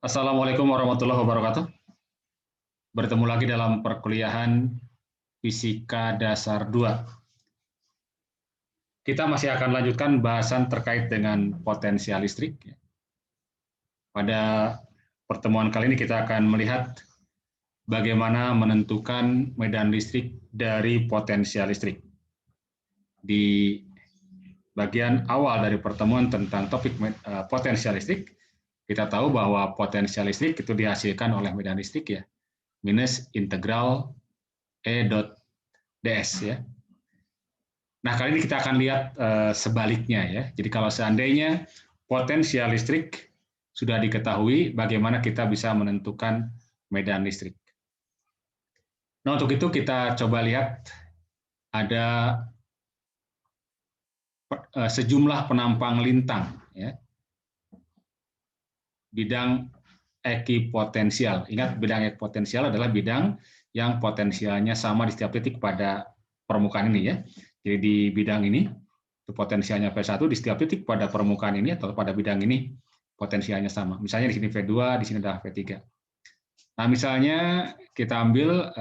Assalamualaikum warahmatullahi wabarakatuh. Bertemu lagi dalam perkuliahan Fisika Dasar 2. Kita masih akan lanjutkan bahasan terkait dengan potensial listrik. Pada pertemuan kali ini kita akan melihat bagaimana menentukan medan listrik dari potensial listrik. Di bagian awal dari pertemuan tentang topik potensial listrik, kita tahu bahwa potensial listrik itu dihasilkan oleh medan listrik ya, minus integral E dot ds ya. Nah, kali ini kita akan lihat sebaliknya ya. Jadi kalau seandainya potensial listrik sudah diketahui, bagaimana kita bisa menentukan medan listrik. Nah, untuk itu kita coba lihat ada sejumlah penampang lintang ya. Bidang ekipotensial. Ingat, bidang ekipotensial adalah bidang yang potensialnya sama di setiap titik pada permukaan ini ya. Jadi di bidang ini itu potensialnya V1 di setiap titik pada permukaan ini atau pada bidang ini potensialnya sama. Misalnya di sini V2, di sini adalah V3. Nah, misalnya kita ambil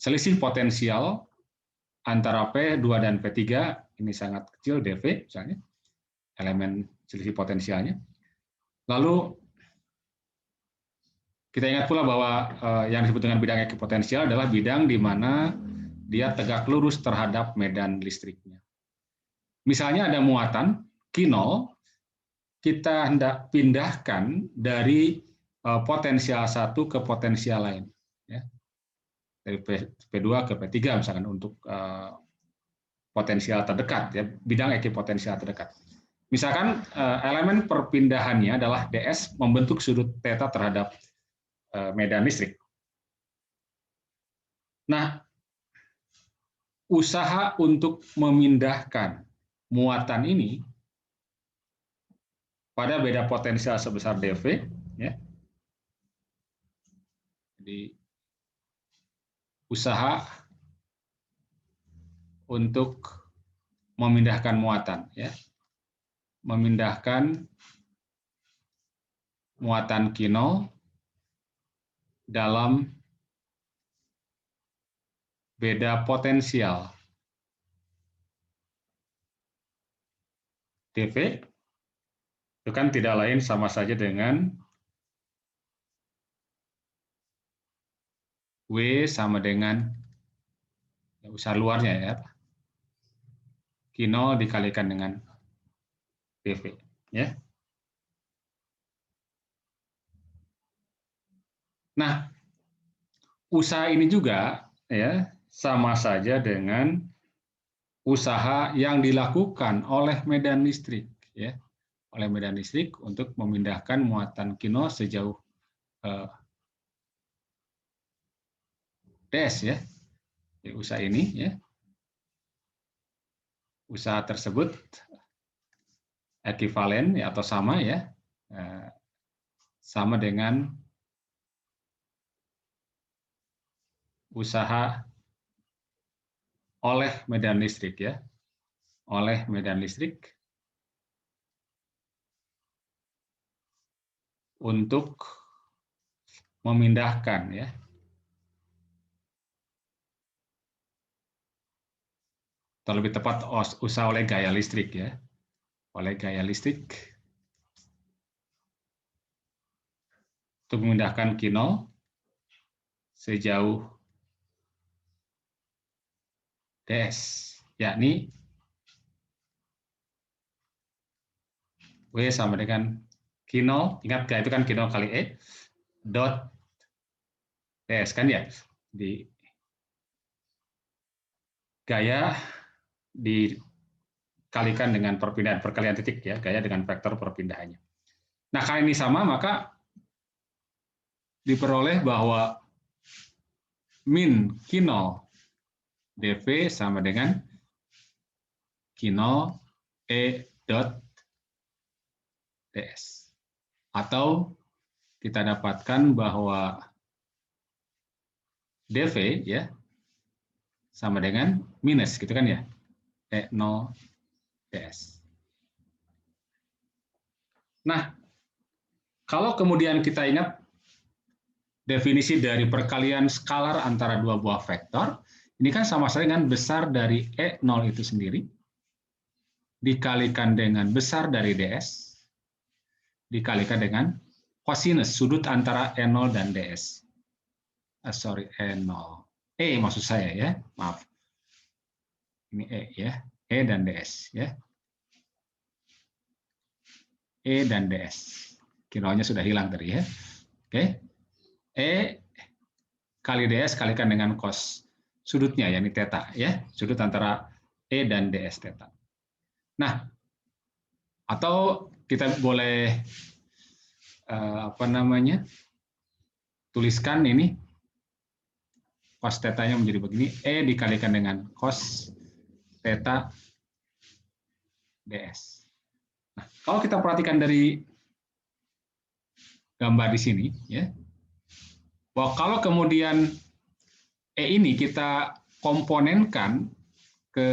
selisih potensial antara P2 dan P3, ini sangat kecil dV misalnya, elemen selisih potensialnya. Lalu kita ingat pula bahwa yang disebut dengan bidang ekipotensial adalah bidang di mana dia tegak lurus terhadap medan listriknya. Misalnya ada muatan Q0, kita hendak pindahkan dari potensial satu ke potensial lain. Ya. Dari P2 ke P3 misalkan untuk potensial terdekat, ya, bidang ekipotensial terdekat. Misalkan elemen perpindahannya adalah ds membentuk sudut theta terhadap medan listrik. Nah, usaha untuk memindahkan muatan ini pada beda potensial sebesar dV, ya. Jadi usaha untuk memindahkan muatan, ya, memindahkan muatan Q0 dalam beda potensial dV itu kan tidak lain sama saja dengan W sama dengan usaha luarnya ya, Q0 dikalikan dengan dV ya. Nah, usaha ini juga ya sama saja dengan usaha yang dilakukan oleh medan listrik ya, oleh medan listrik untuk memindahkan muatan Q0 sejauh ds ya. Jadi, usaha ini ya. Usaha tersebut ekivalen ya, atau sama ya. Sama dengan usaha oleh medan listrik ya, oleh medan listrik untuk memindahkan ya, atau lebih tepat usaha oleh gaya listrik ya, oleh gaya listrik untuk memindahkan Q0 sejauh ds, yakni W sama dengan Q0, ingat gak itu kan Q0 kali E, dot ds kan ya, di gaya dikalikan dengan perpindahan, perkalian titik ya, gaya dengan vektor perpindahannya. Nah, kali ini sama, maka diperoleh bahwa min Q0 dV sama dengan Q0 E dot ds. Atau kita dapatkan bahwa dV ya sama dengan minus gitu kan ya, E0 ds. Nah, Kalau kemudian kita ingat definisi dari perkalian skalar antara dua buah vektor, ini kan sama saja dengan besar dari E0 itu sendiri, dikalikan dengan besar dari ds, dikalikan dengan kosinus sudut antara E0 dan ds. Sorry, E0. Maksud saya ya, maaf. Ini E ya, E dan ds ya. E dan ds. Kinonya sudah hilang tadi ya. Oke. E kali ds kalikan dengan cos sudutnya, yakni theta ya, sudut antara E dan ds theta. Nah, atau kita boleh tuliskan ini cos theta-nya menjadi begini, E dikalikan dengan cos theta ds. Nah, kalau kita perhatikan dari gambar di sini ya, bahwa kalau kemudian E ini kita komponenkan ke,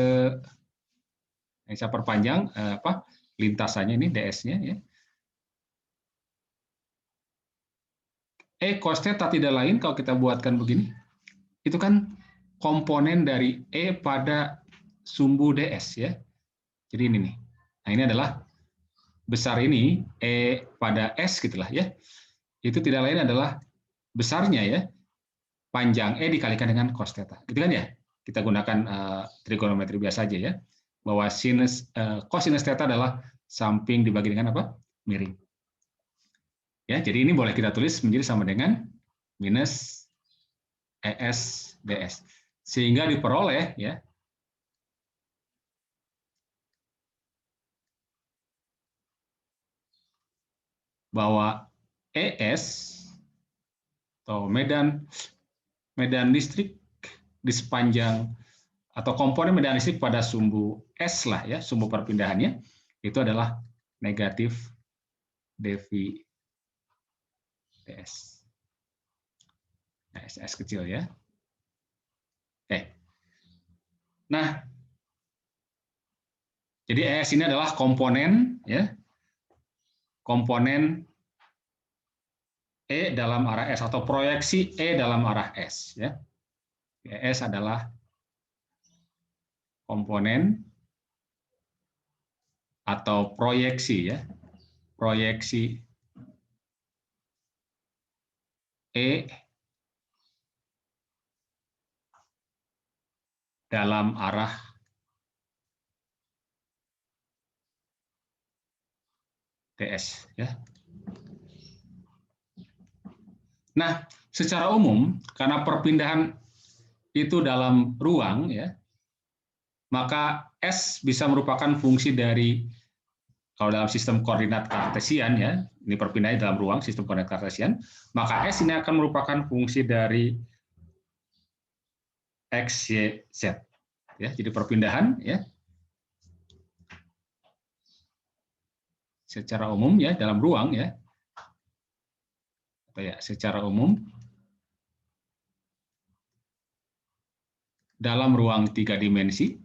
saya perpanjang lintasannya ini ds-nya ya. E cos theta tidak lain kalau kita buatkan begini, itu kan komponen dari E pada sumbu ds ya. Jadi ini nih. Nah, ini adalah besar ini E pada S gitulah ya. Itu tidak lain adalah besarnya ya, panjang E dikalikan dengan cos theta. Gitu kan ya? Kita gunakan trigonometri biasa aja ya. Bahwa cosinus theta adalah samping dibagi dengan apa? Miring. Ya, jadi ini boleh kita tulis menjadi sama dengan minus ES ds. Sehingga diperoleh ya, bahwa ES atau medan listrik di sepanjang atau komponen medan listrik pada sumbu S lah ya, sumbu perpindahannya itu adalah negatif dV ds. Nah, SS kecil ya. Oke. Nah, jadi ES ini adalah komponen ya, komponen E dalam arah S atau proyeksi E dalam arah S ya. ES adalah komponen atau proyeksi ya. Proyeksi E dalam arah ds ya. Nah, secara umum karena perpindahan itu dalam ruang ya, maka S bisa merupakan fungsi dari, kalau dalam sistem koordinat kartesian ya, ini perpindahan dalam ruang sistem koordinat kartesian, maka S ini akan merupakan fungsi dari X, Y, Z. Ya, jadi perpindahan ya, secara umum ya dalam ruang ya, atau ya secara umum dalam ruang 3 dimensi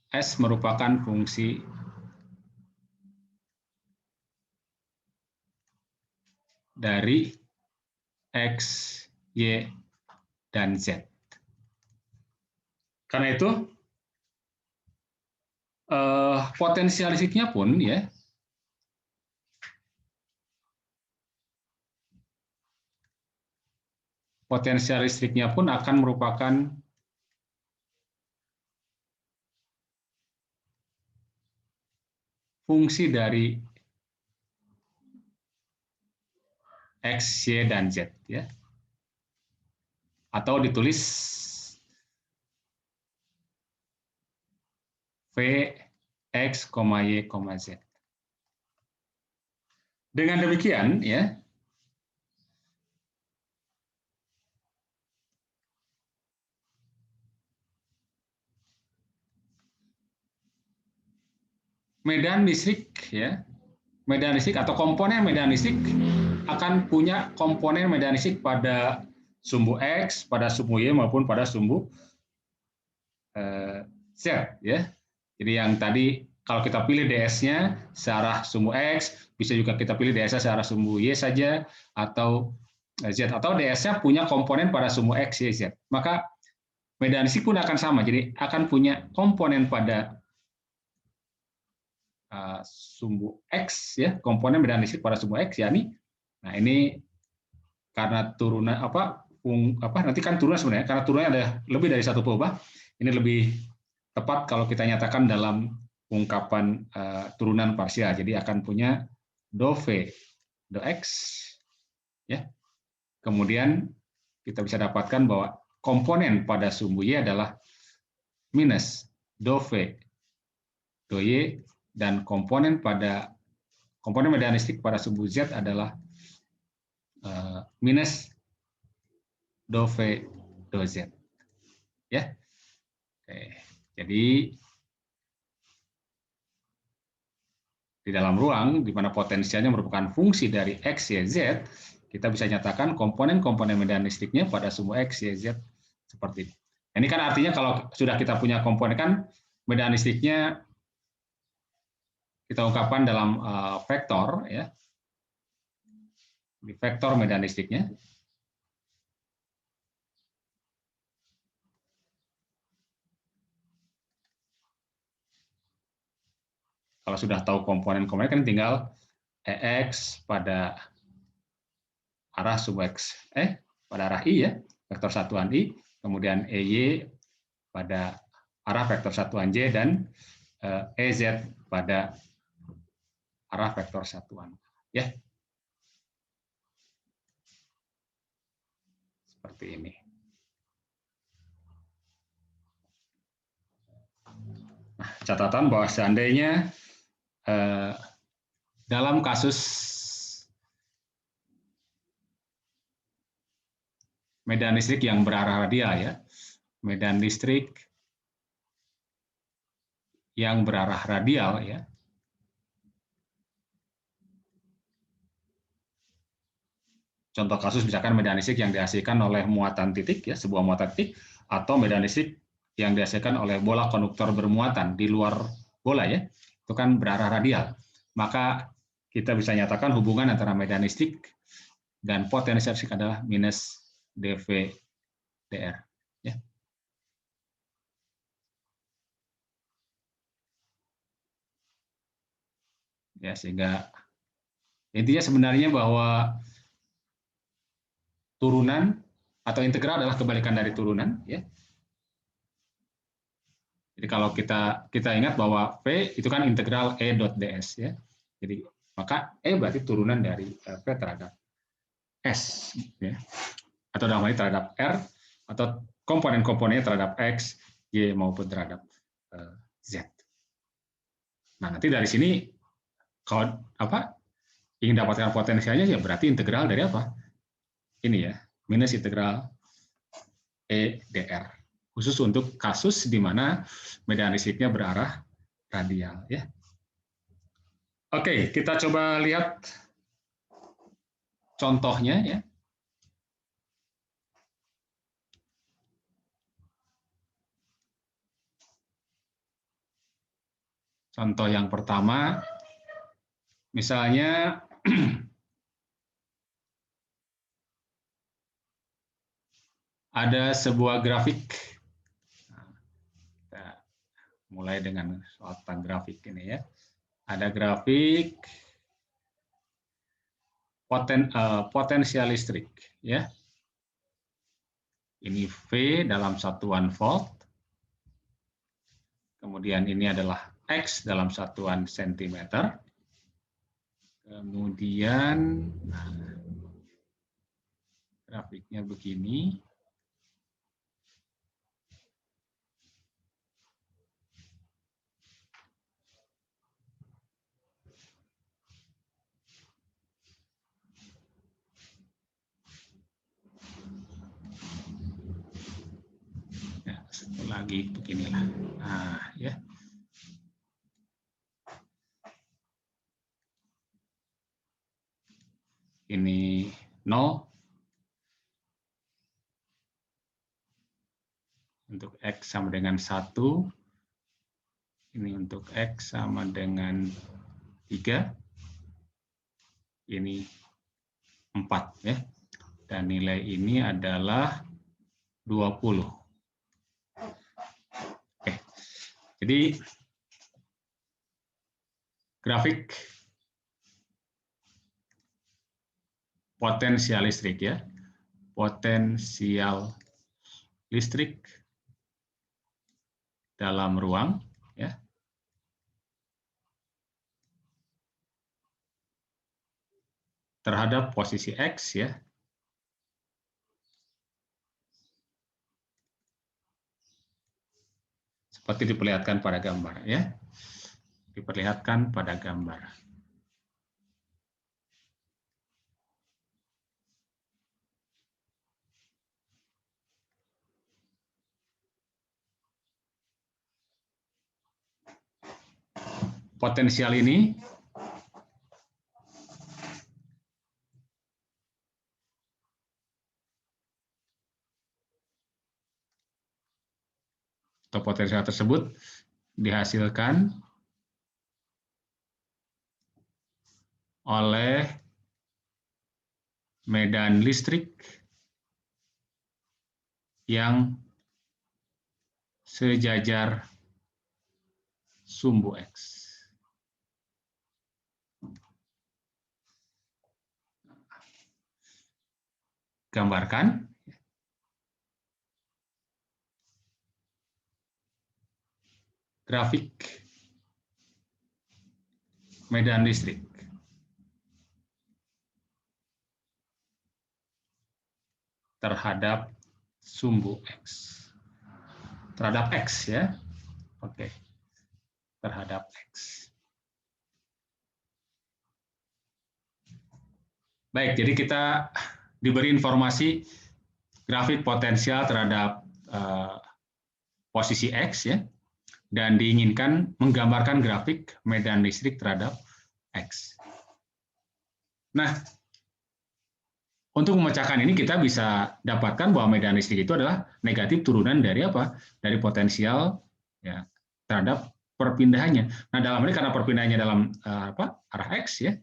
S merupakan fungsi dari X, Y, dan Z. Karena itu potensial listriknya pun ya, potensial listriknya pun akan merupakan fungsi dari X, Y, dan Z ya. Atau ditulis V X, Y, Z. Dengan demikian ya, medan listrik ya, medan listrik atau komponen medan listrik akan punya komponen medan listrik pada sumbu X, pada sumbu Y maupun pada sumbu Z, ya. Jadi yang tadi kalau kita pilih ds-nya searah sumbu X, bisa juga kita pilih ds-nya searah sumbu Y saja, atau Z, atau ds-nya punya komponen pada sumbu X, Y, Z. Maka medan listrik pun akan sama, jadi akan punya komponen pada sumbu X, ya, komponen medan listrik pada sumbu X, yakni, nah ini karena turunan nanti kan turunan sebenarnya, karena turunannya ada lebih dari satu peubah, ini lebih tepat kalau kita nyatakan dalam ungkapan turunan parsial. Jadi akan punya do V, do X, ya. Kemudian kita bisa dapatkan bahwa komponen pada sumbu Y adalah minus do V, do Y, dan komponen medan listrik pada sumbu Z adalah minus do V, do Z. Ya. Oke. Jadi di dalam ruang di mana potensialnya merupakan fungsi dari X, Y, Z, kita bisa nyatakan komponen-komponen medan listriknya pada sumbu X, Y, Z seperti ini. Ini kan artinya kalau sudah kita punya komponen, kan medan listriknya kita ungkapkan dalam vektor, ya. Di vektor medan listriknya. Kalau sudah tahu komponen-komponen kan tinggal EX pada arah sumbu X, pada arah I, ya, vektor satuan I, kemudian EY pada arah vektor satuan J, dan EZ pada arah vektor satuan, ya. Seperti ini. Nah, catatan bahwa seandainya dalam kasus medan listrik yang berarah radial, ya, medan listrik yang berarah radial, ya, contoh kasus misalkan medan listrik yang dihasilkan oleh muatan titik, ya, sebuah muatan titik, atau medan listrik yang dihasilkan oleh bola konduktor bermuatan di luar bola, ya, itu kan berarah radial. Maka kita bisa nyatakan hubungan antara medan listrik dan potensial listrik adalah minus dV dr, ya. Ya, sehingga intinya sebenarnya bahwa turunan atau integral adalah kebalikan dari turunan, ya. Jadi kalau kita ingat bahwa V itu kan integral E dot ds, ya. Jadi maka E berarti turunan dari V terhadap S, ya. Atau dalam hal ini terhadap R, atau komponen-komponennya terhadap X, Y maupun terhadap Z. Nah, nanti dari sini kalau ingin dapatkan potensialnya, ya berarti integral dari apa? Ini, ya, minus integral E dr. Khusus untuk kasus di mana medan listriknya berarah radial, ya. Oke, kita coba lihat contohnya, ya. Contoh yang pertama, misalnya ada sebuah grafik. Kita mulai dengan soal tentang grafik ini, ya. Ada grafik potensial listrik, ya. Ini V dalam satuan volt. Kemudian ini adalah X dalam satuan sentimeter. Kemudian grafiknya begini. Ya, satu lagi beginilah. Nah, ya. Ini 0. untuk X sama dengan 1, ini untuk X sama dengan 3, ini 4 ya. Dan nilai ini adalah 20. Oke. Jadi grafik potensial listrik ya. Potensial listrik dalam ruang ya. Terhadap posisi X ya. Seperti diperlihatkan pada gambar ya. Diperlihatkan pada gambar. Potensial ini atau potensial tersebut dihasilkan oleh medan listrik yang sejajar sumbu X. Gambarkan grafik medan listrik terhadap sumbu X. Terhadap X ya. Oke. Terhadap X. Baik, jadi kita diberi informasi grafik potensial terhadap posisi X ya, dan diinginkan menggambarkan grafik medan listrik terhadap X. Nah, untuk memecahkan ini kita bisa dapatkan bahwa medan listrik itu adalah negatif turunan dari apa? Dari potensial ya terhadap perpindahannya. Nah, dalam ini karena perpindahannya dalam arah X ya,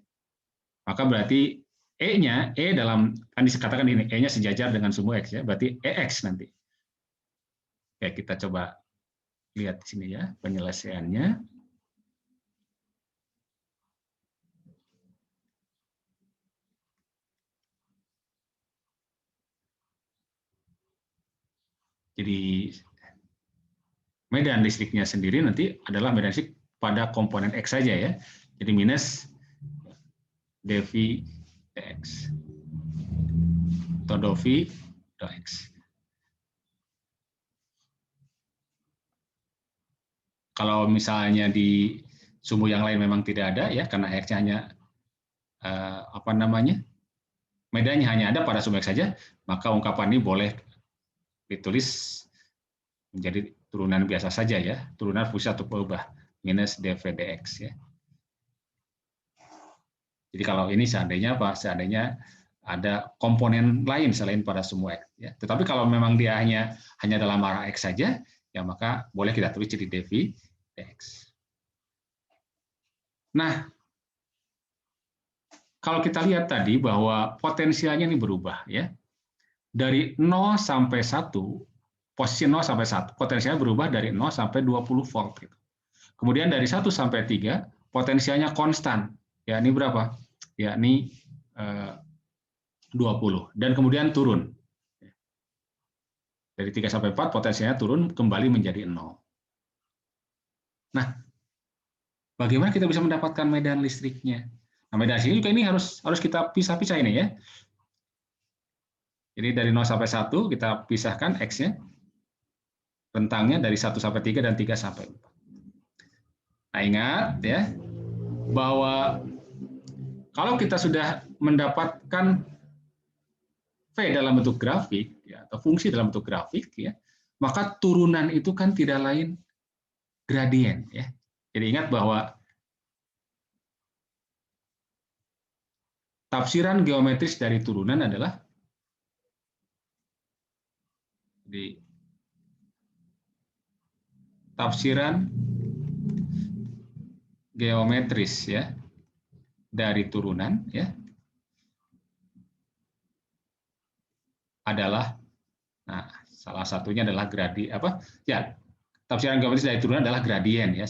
maka berarti E-nya, E dalam, kan dikatakan ini, E-nya sejajar dengan sumbu X ya, berarti EX nanti. Oke, kita coba lihat di sini ya, penyelesaiannya. Jadi, medan listriknya sendiri nanti adalah medan listrik pada komponen X saja ya. Jadi minus dV dx. Atau dV dx. Kalau misalnya di sumbu yang lain memang tidak ada ya, karena X-nya hanya medannya hanya ada pada sumbu X saja, maka ungkapan ini boleh ditulis menjadi turunan biasa saja ya, turunan fungsi atau perubahan minus dV dx ya. Jadi kalau ini seandainya apa? Seandainya ada komponen lain selain pada sumbu X ya. Tetapi kalau memang dia hanya dalam arah X saja, ya maka boleh kita tulis jadi dV dx. Nah, kalau kita lihat tadi bahwa potensialnya ini berubah ya. Dari 0 sampai 1, posisi 0 sampai 1, potensialnya berubah dari 0 sampai 20 volt gitu. Kemudian dari 1 sampai 3, potensialnya konstan. Ya, ini berapa? Ya, ini 20 dan kemudian turun. Dari 3 sampai 4 potensialnya turun kembali menjadi 0. Nah, bagaimana kita bisa mendapatkan medan listriknya? Nah, medan listrik juga ini harus kita pisah-pisah ini ya. Jadi dari 0 sampai 1 kita pisahkan X-nya. Rentangnya dari 1 sampai 3 dan 3 sampai 4. Nah, ingat ya bahwa kalau kita sudah mendapatkan V dalam bentuk grafik ya, atau fungsi dalam bentuk grafik ya, maka turunan itu kan tidak lain gradien ya. Jadi ingat bahwa tafsiran geometris dari turunan adalah tafsiran geometris ya dari turunan ya adalah, nah salah satunya adalah tafsiran geometris dari turunan adalah gradien ya.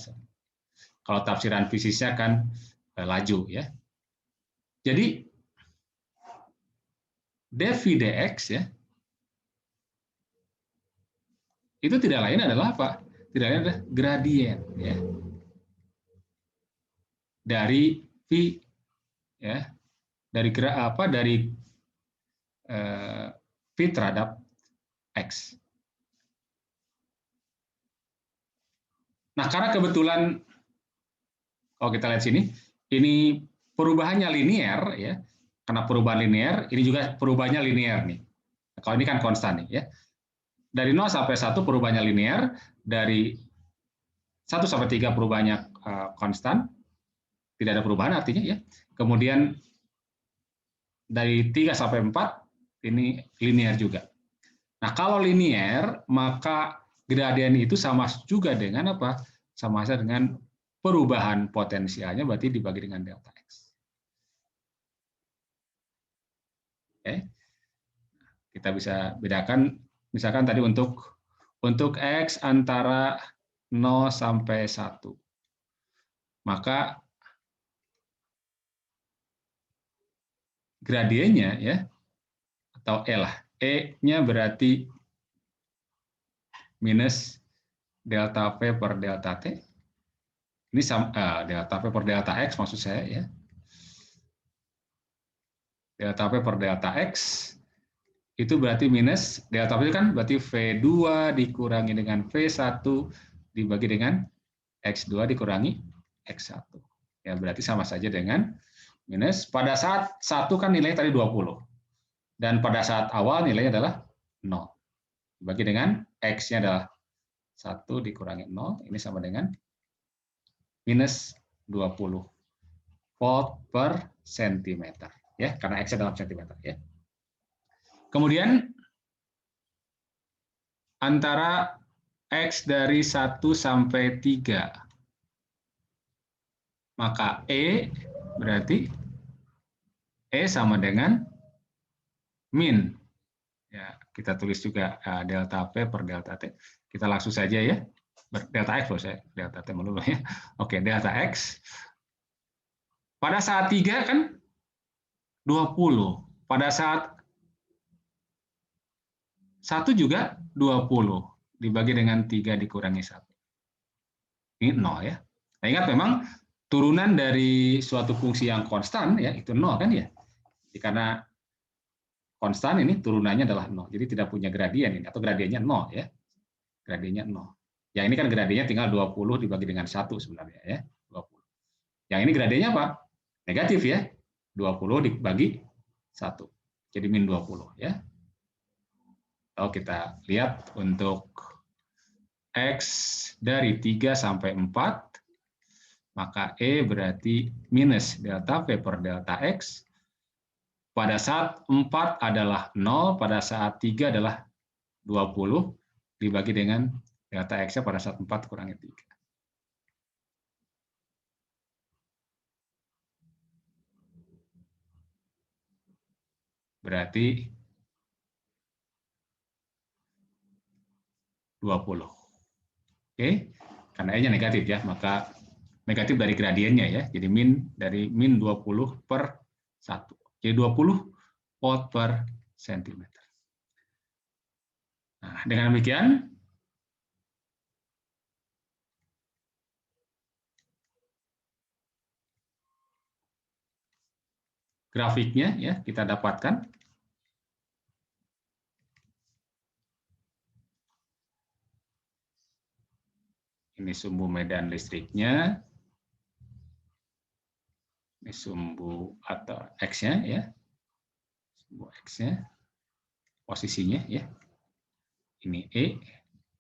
Kalau tafsiran fisisnya kan laju ya. Jadi dv dx ya itu tidak lain adalah apa? Tidak lain adalah gradien ya dari v ya dari v terhadap x. Nah, karena kebetulan kalau kita lihat sini, ini perubahannya linear ya. Karena perubahan linear, ini juga perubahannya linear nih. Kalau ini kan konstan nih ya. Dari 0 sampai 1 perubahannya linear, dari 1 sampai 3 perubahannya konstan, tidak ada perubahan artinya ya. Kemudian dari 3 sampai 4 ini linear juga. Nah, kalau linear maka gradien itu sama juga dengan apa? Sama saja dengan perubahan potensialnya, berarti dibagi dengan delta X. Oke. Kita bisa bedakan misalkan tadi untuk X antara 0 sampai 1. Maka gradiennya ya atau E lah. E-nya berarti minus delta V per delta T. Ini delta V per delta X maksud saya ya. Delta V per delta X itu berarti minus delta V kan berarti V2 dikurangi dengan V1 dibagi dengan X2 dikurangi X1. Ya berarti sama saja dengan minus pada saat 1 kan nilainya tadi 20. Dan pada saat awal nilainya adalah 0. Dibagi dengan X-nya adalah 1 dikurangi 0, ini sama dengan minus 20 volt per sentimeter. Ya, karena X-nya dalam sentimeter. Ya. Kemudian antara X dari 1 sampai 3, maka E berarti E sama dengan min. Ya, kita tulis juga delta P per delta T. Kita langsung saja ya. Delta X loh saya, delta T melulu ya. Oke, delta X. Pada saat 3 kan 20. Pada saat 1 juga 20. Dibagi dengan 3 dikurangi 1. Ini 0 ya. Nah, ingat memang turunan dari suatu fungsi yang konstan ya, itu 0 kan ya. Jadi karena konstan ini turunannya adalah 0. Jadi tidak punya gradien ini atau gradiennya 0 ya. Gradiennya 0. Yang ini kan gradiennya tinggal 20 dibagi dengan 1 sebenarnya ya. 20. Yang ini gradiennya apa? Negatif ya. 20 dibagi 1. Jadi min 20 ya. Kalau kita lihat untuk X dari 3 sampai 4, maka E berarti minus delta V per delta X. Pada saat 4 adalah 0, pada saat 3 adalah 20, dibagi dengan delta X-nya pada saat 4 kurangi 3. Berarti 20. Oke, karena E-nya negatif ya, maka negatif dari gradiennya ya. Jadi dari min 20 per 1. Jadi 20 volt per sentimeter. Nah, dengan demikian, grafiknya ya kita dapatkan. Ini sumbu medan listriknya. Ini sumbu atau X-nya ya. Sumbu X-nya. Posisinya ya. Ini E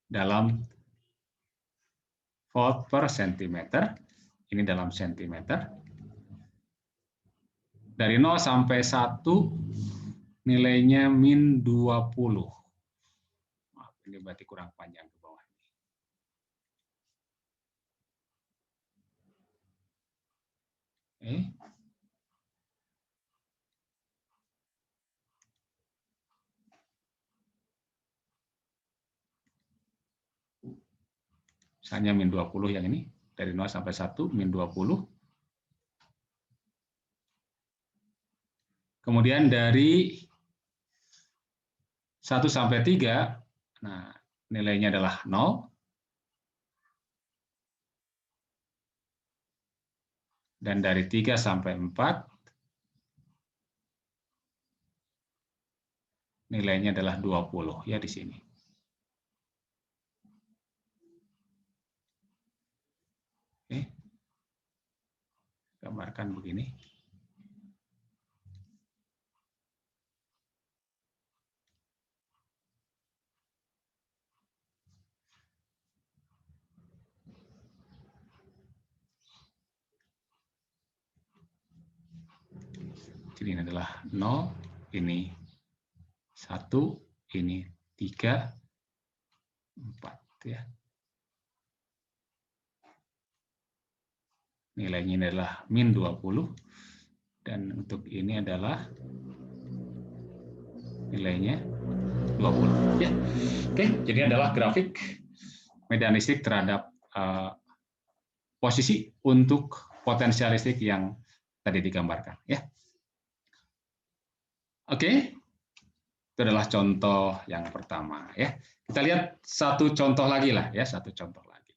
dalam volt per sentimeter. Ini dalam sentimeter. Dari 0 sampai 1 nilainya min 20. Maaf, ini berarti kurang panjang ke bawah. Oke. Misalnya min 20 yang ini, dari 0 sampai 1, min 20. Kemudian dari 1 sampai 3, nah nilainya adalah 0. Dan dari 3 sampai 4, nilainya adalah 20 ya di sini. Oke. Gambarkan begini. Jadi ini adalah 0, ini 1, ini 3, 4 ya. Nilainya ini adalah min 20 dan untuk ini adalah nilainya 20 ya. Oke, jadi adalah grafik medan listrik terhadap posisi untuk potensial listrik yang tadi digambarkan ya. Oke. Itu adalah contoh yang pertama ya. Kita lihat satu contoh lagi lah ya, satu contoh lagi.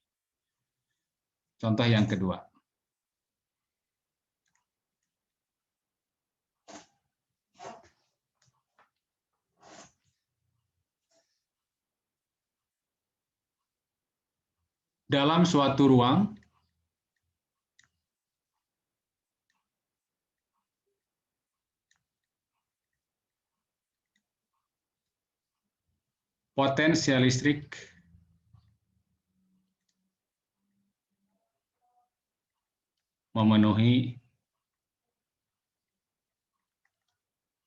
Contoh yang kedua. Dalam suatu ruang potensial listrik memenuhi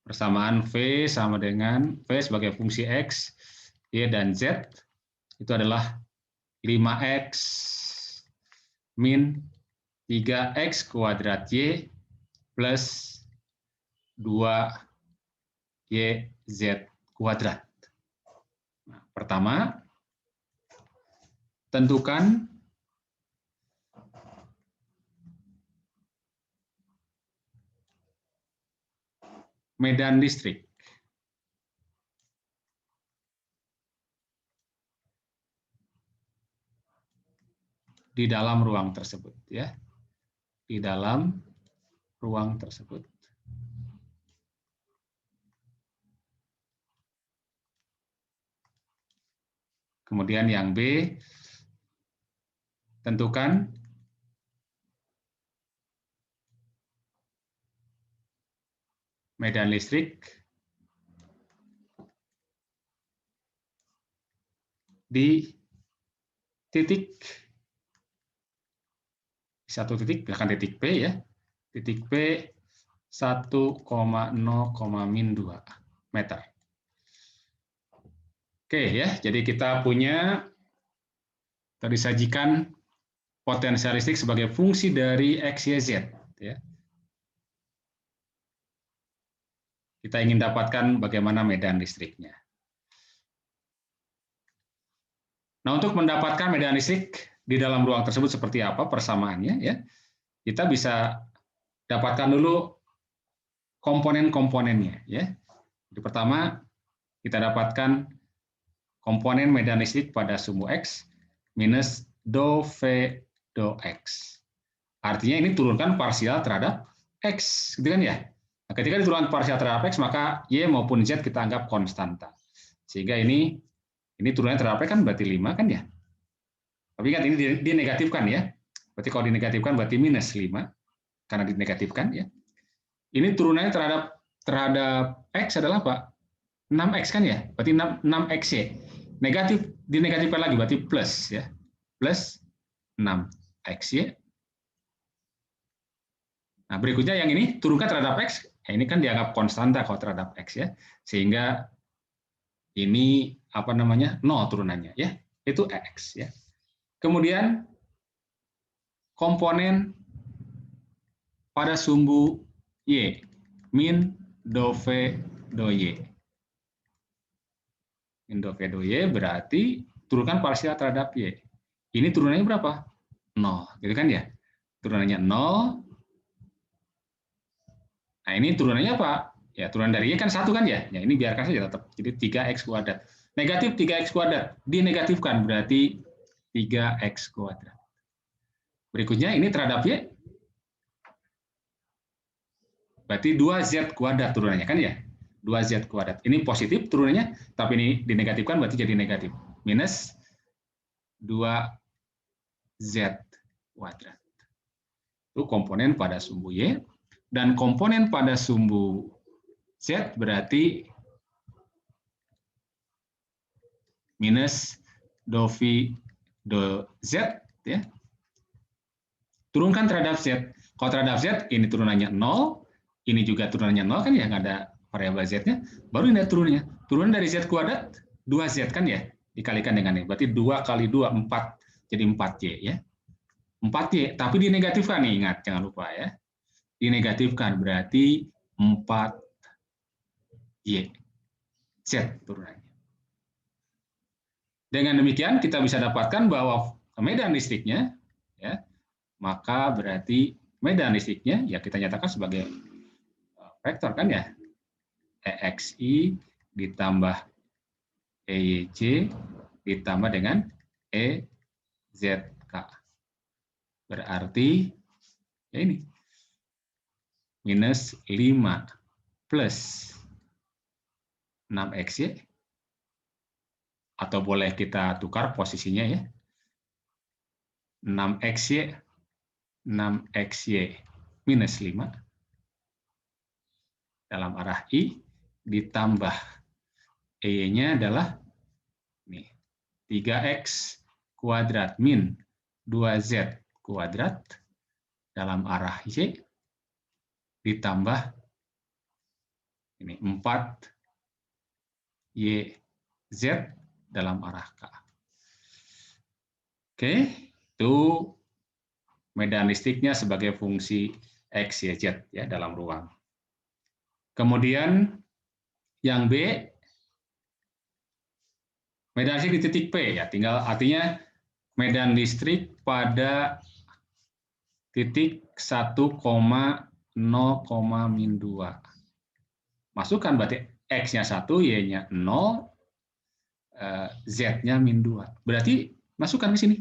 persamaan V sama dengan V sebagai fungsi X, Y, dan Z, itu adalah 5X min 3X kuadrat Y plus 2YZ kuadrat. Nah, pertama, tentukan medan listrik di dalam ruang tersebut ya. Di dalam ruang tersebut. Kemudian yang B, tentukan medan listrik di titik satu titik, bahkan titik P ya, titik P 1,0, min 2 meter. Oke ya, jadi kita punya disajikan potensial listrik sebagai fungsi dari X, Y, Z. Ya. Kita ingin dapatkan bagaimana medan listriknya. Nah, untuk mendapatkan medan listrik di dalam ruang tersebut seperti apa persamaannya, ya, kita bisa dapatkan dulu komponen-komponennya. Ya. Jadi pertama, kita dapatkan komponen medan listrik pada sumbu X minus do V do X. Artinya ini turunkan parsial terhadap X, gitu kan ya? Nah, ketika diturunkan parsial terhadap X, maka Y maupun Z kita anggap konstanta. Sehingga ini turunannya terhadap X kan berarti 5 kan ya? Tapi kan ini dinegatifkan ya. Berarti kalau dinegatifkan berarti minus 5, karena dinegatifkan ya. Ini turunannya terhadap X adalah apa? 6X kan ya? Berarti 6XY. Negatif, dinegatifkan lagi berarti plus ya. Plus 6XY. Nah, berikutnya yang ini turunkan terhadap X. Nah, ini kan dianggap konstanta kalau terhadap X ya. Sehingga ini apa namanya? 0 turunannya ya. Itu X ya. Kemudian komponen pada sumbu Y, min do V do Y. Min do V do Y berarti turunkan parsial terhadap Y. Ini turunannya berapa? 0, gitu kan ya? Turunannya 0. Nah, ini turunannya apa? Ya, turunan dari Y kan 1 kan ya? Ya, ini biarkan saja tetap. Jadi 3x kuadrat. Negatif 3x kuadrat. Dinegatifkan berarti 3x kuadrat. Berikutnya ini terhadap Y. Berarti 2z kuadrat turunannya kan ya? 2z kuadrat. Ini positif turunannya, tapi ini dinegatifkan berarti jadi negatif. Minus 2z kuadrat. Itu komponen pada sumbu Y. Dan komponen pada sumbu Z berarti minus do V do Z. Ya. Turunkan terhadap Z. Kalau terhadap Z, ini turunannya 0. Ini juga turunannya 0 kan ya, nggak ada variabel Z-nya. Baru ini ada turunannya. Turunan dari Z kuadrat, 2Z kan ya, dikalikan dengan ini. Berarti 2 kali 2, 4. Jadi 4Y ya. 4Y, tapi dinegatifkan nih, ingat, jangan lupa ya. Dinegatifkan berarti 4Y. Z turunannya. Dengan demikian kita bisa dapatkan bahwa medan listriknya, ya, maka berarti medan listriknya ya kita nyatakan sebagai vektor kan ya, EXI ditambah EYC ditambah dengan EZK. Berarti ya ini minus 5 plus 6XY, atau boleh kita tukar posisinya ya, 6XY minus 5 dalam arah I ditambah E-nya adalah nih, 3X kuadrat min 2Z kuadrat dalam arah Y ditambah ini 4YZ dalam arah K. Oke, itu medan listriknya sebagai fungsi X, Y, Z ya dalam ruang. Kemudian yang B, medan listrik di titik P ya, tinggal artinya medan listrik pada titik 1,0, min 2. Masukkan berarti X-nya 1, Y-nya 0, Z-nya min 2. Berarti masukkan ke sini.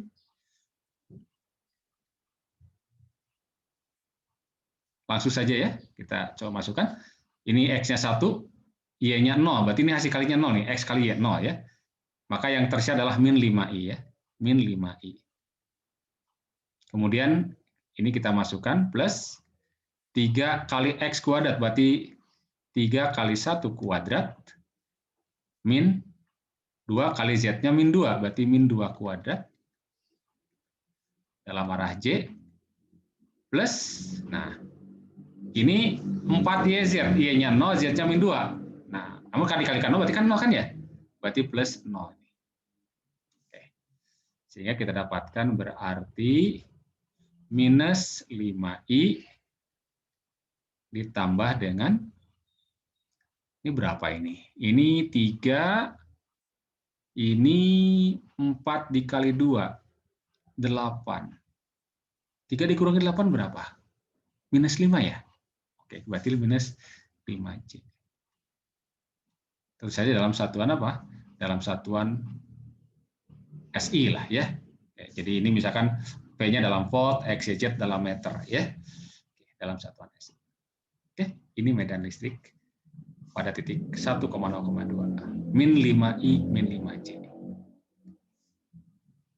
Langsung saja ya, kita coba masukkan. Ini X-nya 1, Y-nya 0, berarti ini hasil kalinya 0 nih, X kali Y 0 ya. Maka yang tersisa adalah min 5I ya, min 5I. Kemudian ini kita masukkan plus 3 kali X kuadrat, berarti 3 kali 1 kuadrat, min 2 kali Z-nya min 2, berarti min 2 kuadrat, dalam arah J, plus, nah, ini 4YZ, Y-nya 0, Z-nya min 2. Nah, namun kan dikalikan 0, berarti kan 0 kan ya? Berarti plus 0. Oke. Sehingga kita dapatkan berarti minus 5I ditambah dengan, ini berapa ini? Ini 3, ini 4 dikali 2, 8. 3 dikurangi 8 berapa? Minus 5 ya? Oke, berarti minus 5J. Tentu saja dalam satuan apa? Dalam satuan SI lah ya. Jadi ini misalkan P-nya dalam volt, XYZ dalam meter ya. Dalam satuan SI. Oke, ini medan listrik pada titik 1,0,2. Min 5I, min 5J.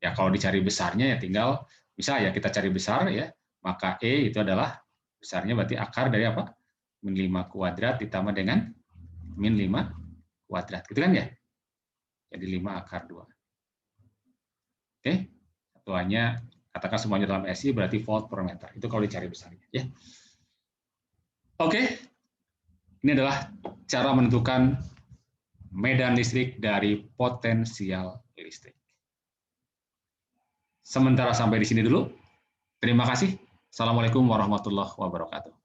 Ya kalau dicari besarnya ya tinggal, bisa ya kita cari besar ya, maka E itu adalah besarnya berarti akar dari apa? Min 5 kuadrat ditambah dengan min 5 kuadrat. Gitu kan ya? Jadi 5 akar 2. Oke, satuannya katakan semuanya dalam SI berarti volt per meter. Itu kalau dicari besarnya ya. Oke. Ini adalah cara menentukan medan listrik dari potensial listrik. Sementara sampai di sini dulu. Terima kasih. Assalamualaikum warahmatullahi wabarakatuh.